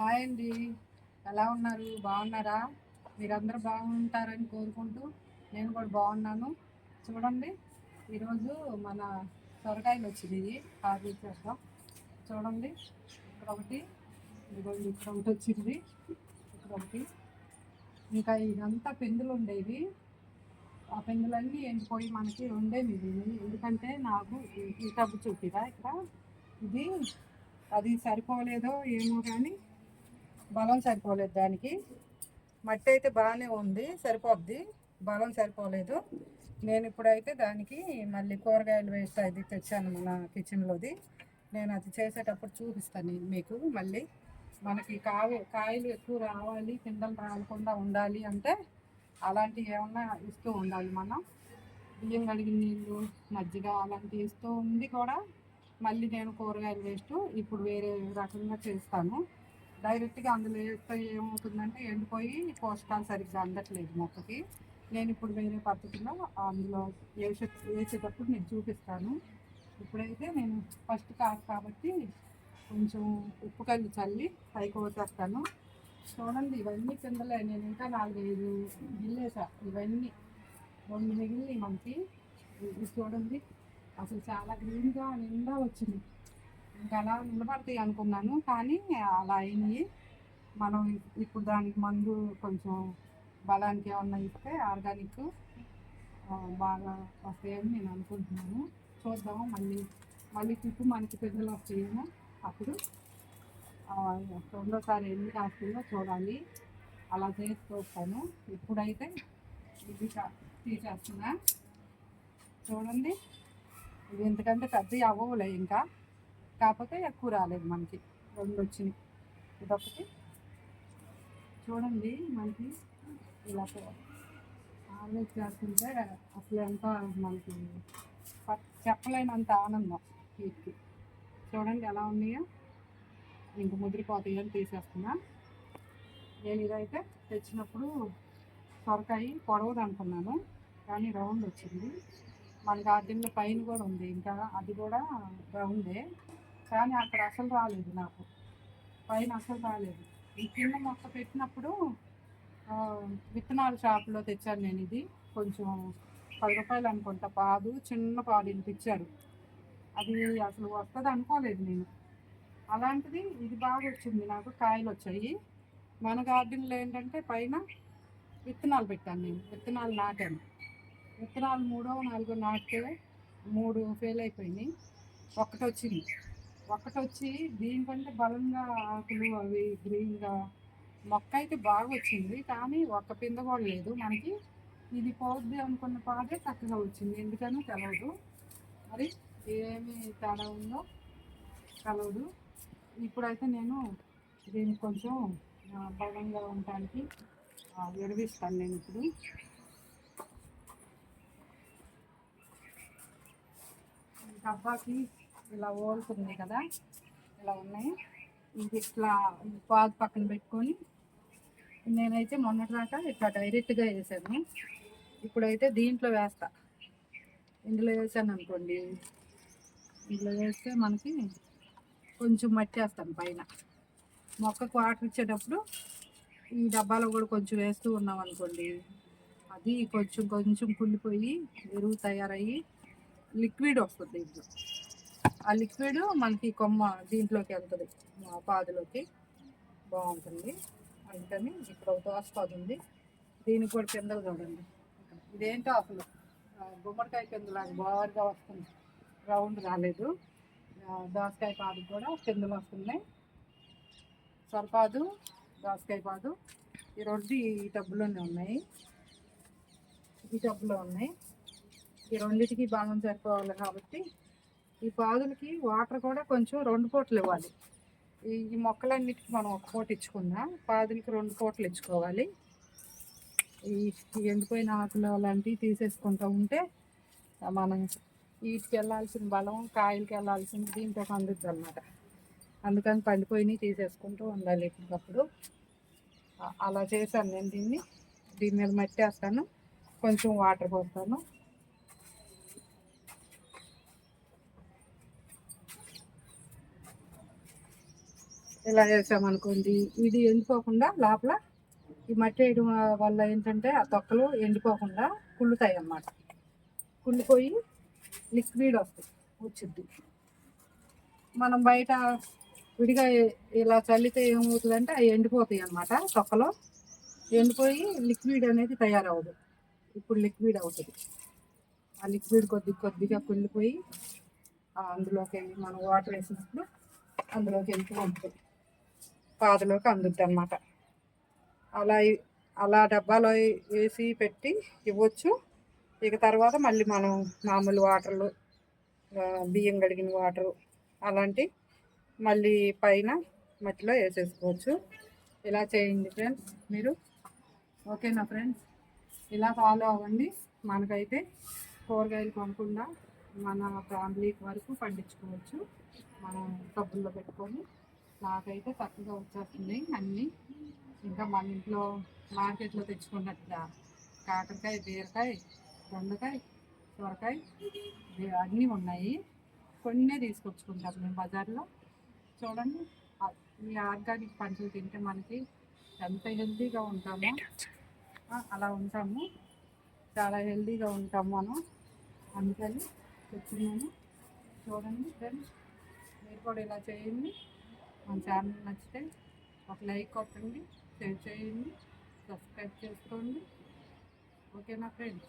Hi అండి. ఎలా ఉన్నారు? బాగున్నారా? మీరందరూ బాగుంటారని కోరుకుంటూ నేను కూడా బాగున్నాను. చూడండి, ఈరోజు మన సొరకాయలు వచ్చినాయి. హార్వెస్ట్ చేస్తాం. చూడండి, ఇక్కడ ఒకటి, ఇదిగోండి ఇక్కడ ఒకటి వచ్చింది, ఇక్కడ ఒకటి. ఇంకా ఇదంతా పెందులు ఉండేవి. ఆ పెందులన్నీ ఎండిపోయి మనకి ఉండేవి ఇవి. ఎందుకంటే నాకు ఈ టబ్బు చూపిరా ఇక్కడ, ఇది అది సరిపోలేదో ఏమో కానీ బలం సరిపోలేదు దానికి. మట్టి అయితే బాగానే ఉంది, సరిపోద్ది. బలం సరిపోలేదు. నేను ఇప్పుడైతే దానికి మళ్ళీ కూరగాయలు వేస్ట్ అది తెచ్చాను మన కిచెన్లోది. నేను అది చేసేటప్పుడు చూపిస్తాను నేను మీకు. మళ్ళీ మనకి కాయలు ఎక్కువ రావాలి, కిందలు రాకుండా ఉండాలి అంటే అలాంటివి ఏమన్నా ఇస్తూ ఉండాలి మనం. బియ్యం కడిగిన నీళ్ళు, మజ్జిగ అలాంటివి ఇస్తూ ఉంది కూడా. మళ్ళీ నేను కూరగాయలు వేస్ట్ ఇప్పుడు వేరే రకంగా చేస్తాను. డైరెక్ట్గా అందులో వేస్తే ఏమవుతుందంటే ఎండిపోయి పోషకాలు సరిగ్గా అందట్లేదు మొక్కకి. నేను ఇప్పుడు వేరే పద్ధతిలో అందులో వేసేటప్పుడు నేను చూపిస్తాను. ఇప్పుడైతే నేను ఫస్ట్ కాదు కాబట్టి కొంచెం ఉప్పు కల్లి చల్లి పైకి వచ్చేస్తాను. చూడండి, ఇవన్నీ కిందలే. నేను ఇంకా 4-5 గిల్లేసా. ఇవన్నీ 2 మిగిలినవి మనకి. ఇది చూడండి, అసలు చాలా గ్రీన్గా నిండా వచ్చింది. ఇంకా అలా నిలబడతాయి అనుకున్నాను, కానీ అలా అయినాయి. మనం ఇప్పుడు దానికి మందు కొంచెం బలానికి ఏమన్నా ఇస్తే ఆర్గానిక్ బాగా వస్తాయని నేను అనుకుంటున్నాను. చూద్దాము, మళ్ళీ మళ్ళీ తిప్పు మనకి పెద్దలు వస్తాయేమో. అప్పుడు రెండోసారి ఎన్ని కాస్తుందో చూడాలి. అలా చేసి చూస్తాను. ఇప్పుడైతే ఇది తీసేస్తున్నా. చూడండి, ఇది ఎందుకంటే పెద్దవి అవ్వలే ఇంకా, కాకపోతే ఎక్కువ రాలేదు మనకి. 2 వచ్చినాయి, ఇదొకటి. చూడండి, మనకి ఇలా హార్వెస్ట్ చేస్తుంటే అసలు ఎంత మనకి చెప్పలేనంత ఆనందం వీటికి. చూడండి ఎలా ఉన్నాయో. ఇంక ముదిరిపోతాయి అని తీసేస్తున్నా. నేను ఇదైతే తెచ్చినప్పుడు సొరకాయ పొడవుది అనుకున్నాను, కానీ రౌండ్ వచ్చింది. మన గార్డెన్లో పైన కూడా ఉంది, ఇంకా అది కూడా రౌండే. కానీ అక్కడ అసలు రాలేదు నాకు, పైన అసలు రాలేదు. ఈ కింద మొక్క పెట్టినప్పుడు విత్తనాల షాపులో తెచ్చాను నేను. ఇది కొంచెం 10 రూపాయలు అనుకుంటా పాదు, చిన్న పాదు ఇంత ఇచ్చారు. అది అసలు వస్తుంది అనుకోలేదు నేను. అలాంటిది ఇది బాగా వచ్చింది, నాకు కాయలు వచ్చాయి. మన గార్డెన్లో ఏంటంటే పైన విత్తనాలు పెట్టాను నేను, విత్తనాలు నాటాను. విత్తనాలు 3వ 4వ నాటితే 3 ఫెయిల్ అయిపోయినాయి. ఒక్కటి వచ్చింది. ఒక్కటి వచ్చి దీనికంటే బలంగా ఆకులు అవి గ్రీన్గా మొక్క అయితే బాగా వచ్చింది, కానీ ఒక్క పింద కూడా లేదు మనకి. ఇది పోద్ది అనుకున్న పాదే చక్కగా వచ్చింది, ఎందుకనో తెలవదు. మరి ఏమి తేడా ఉందో తెలవదు. ఇప్పుడైతే నేను దీనికి కొంచెం బలంగా ఉండటానికి ఎరువిస్తాను నేను ఇప్పుడు. డబ్బాకి ఇలా ఓలుతుంది కదా, ఇలా ఉన్నాయి. ఇది ఇట్లా పాదు పక్కన పెట్టుకొని నేనైతే మొన్నటిదాకా ఇట్లా డైరెక్ట్గా వేసాను. ఇప్పుడైతే దీంట్లో వేస్తా. ఇందులో వేసాను అనుకోండి, ఇందులో వేస్తే మనకి కొంచెం మట్టి వేస్తాను పైన. మొక్కకు వాటర్ ఇచ్చేటప్పుడు ఈ డబ్బాలో కూడా కొంచెం వేస్తూ ఉన్నాం అనుకోండి, అది కొంచెం కొంచెం కుళ్ళిపోయి ఎరువు తయారయ్యి లిక్విడ్ వస్తుంది దీంట్లో. ఆ లిక్విడ్ మనకి కొమ్మ దీంట్లోకి వెళ్తుంది, పాదులోకి. బాగుంటుంది. అందుకని ఇప్పుడు ఒక దోసపాదు ఉంది, దీనికి కూడా పిందలు చూడండి. ఇదేంటో అసలు గుమ్మడికాయ పిందలాగా బాగా వస్తుంది, రౌండ్ రాలేదు. దోసకాయ పాదు కూడా పిందలు వస్తున్నాయి. సొరపాదు, దోసకాయ పాదు ఈ 2 ఈ టబ్బులోనే ఉన్నాయి, ఈ టబ్బులో ఉన్నాయి. ఈ రెండింటికి బాగా సరిపోవాలి కాబట్టి ఈ పాదులకి వాటర్ కూడా కొంచెం 2 పూటలు ఇవ్వాలి. ఈ మొక్కలన్నిటికీ మనం 1 పూట ఇచ్చుకున్నా, పాదులకి 2 పూటలు ఇచ్చుకోవాలి. ఈ ఎండిపోయిన ఆకులు అలాంటివి తీసేసుకుంటూ ఉంటే మనం వీటికి వెళ్ళాల్సిన బలం, కాయలకి వెళ్ళాల్సిన దీంతో అందుద్ది అనమాట. అందుకని పండిపోయినవి తీసేసుకుంటూ ఉండాలి ఎప్పటికప్పుడు. అలా చేశాను నేను దీన్ని. దీని మీద మట్టి వేస్తాను, కొంచెం వాటర్ పోస్తాను. ఇలా వేసామనుకోండి, ఇది ఎండిపోకుండా లోపల ఈ మట్టి వేయడం వల్ల ఏంటంటే ఆ తొక్కలు ఎండిపోకుండా కుళ్ళుతాయి అన్నమాట. కుళ్ళిపోయి లిక్విడ్ వచ్చింది. మనం బయట విడిగా ఇలా చల్లితే ఏమవుతుందంటే అవి ఎండిపోతాయి అన్నమాట. తొక్కలో ఎండిపోయి లిక్విడ్ అనేది తయారవ్వదు. ఇప్పుడు లిక్విడ్ అవుతుంది. ఆ లిక్విడ్ కొద్దిగా కుళ్ళిపోయి అందులోకి వెళ్ళి మనం వాటర్ వేసినప్పుడు అందులోకి వెళ్తూ ఉంటుంది, పాదులోకి అందుద్ది అన్నమాట. అలా అలా డబ్బాలో వేసి పెట్టి ఇవ్వచ్చు. ఇక తర్వాత మళ్ళీ మనం మామూలు వాటర్లు, బియ్యం కడిగిన వాటరు అలాంటి మళ్ళీ పైన మట్టిలో వేసేసుకోవచ్చు. ఇలా చేయండి ఫ్రెండ్స్ మీరు. ఓకేనా ఫ్రెండ్స్? ఇలా ఫాలో అవ్వండి. మనకైతే కూరగాయలు కొనకుండా మన ఫ్యామిలీకి వరకు పండించుకోవచ్చు. మనం డబ్బుల్లో పెట్టుకొని నాకైతే చక్కగా వచ్చేస్తుంది అన్నీ. ఇంకా మన ఇంట్లో మార్కెట్లో తెచ్చుకున్నట్టుగా కాకరకాయ, బీరకాయ, దొండకాయ, సొరకాయ అన్నీ ఉన్నాయి. కొన్నే తీసుకొచ్చుకుంటాం మేము బజార్లో. చూడండి, ఈ ఆర్గానిక్ పంటలు తింటే మనకి ఎంత హెల్తీగా ఉంటామో అలా ఉంటాము. చాలా హెల్తీగా ఉంటాం మనం. అందుకని చెప్తున్నాను. చూడండి ఫ్రెండ్స్, మీరు కూడా ఇలా చేయండి. మన ఛానల్ నచ్చితే ఒక లైక్ కొట్టండి, షేర్ చేయండి, సబ్స్క్రైబ్ చేసుకోండి. ఓకేనా ఫ్రెండ్స్?